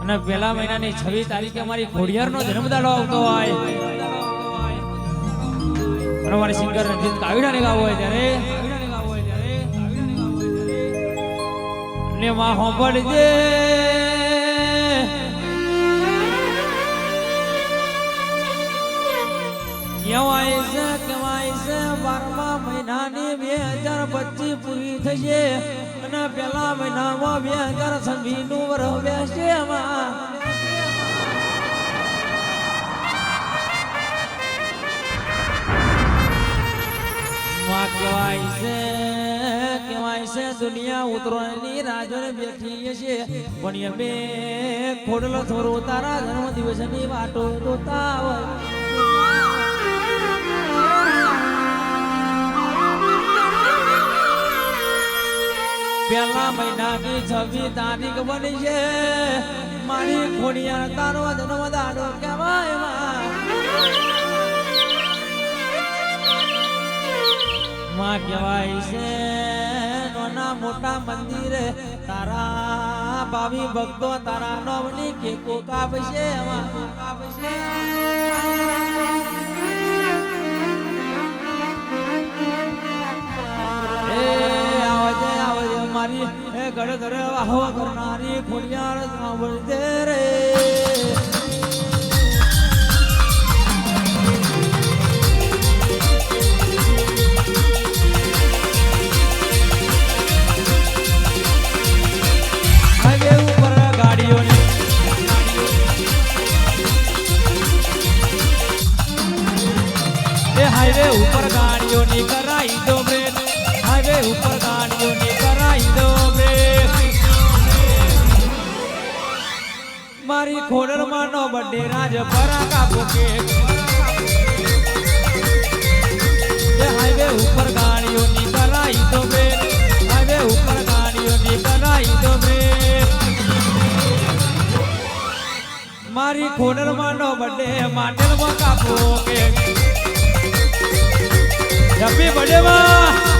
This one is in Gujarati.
અને પહેલા મહિનાની 26 તારીખે મારી ઘોડિયારનો જન્મદાડો આવતો હોય અને મારી સિંગર રંજીત કાવીડાને ગાવો હોય ત્યારે ને માં હોંભળજે કેવાય છે 12મા મહિનાની 2025 પૂરી થશે અને પહેલા મહિનામાં 2026 નું વર્ષ બેસશે એમાં કહેવાય છે દુનિયા ઉતરવાની રાજોને બેઠી છે પણ અમે ખોડલો થોરો તારા જન્મ દિવસની વાટો જોતા હોય પહેલા મહિનાની 26 તારીખ બની છે મારી ખોડિયાર તારો જન્મ દાડો કહેવાય માં કહેવાય છે નાના મોટા મંદિરે તારા ભાવિ ભક્તો તારા નવની કેકો કાપશે મારી ઘરે ઘરે વાહો કરનારી ખોડિયાર સાંભળજે રે હાઈવે ઉપર ગાડીઓની કરાઈ દો બ્રેક હાઈવે ઉપર ગાડીઓની કરાઈ દો બ્રેક મારી ખોડર માનો બર્થડે રાજ પરાકા પોકે હાઈવે ઉપર ગાડીઓની કરાઈ દો બ્રેક હાઈવે ઉપર ગાડીઓની કરાઈ દો બ્રેક મારી ખોડર માનો બર્થડે માટેલ માં કાપો કે હેપી બર્થડે માં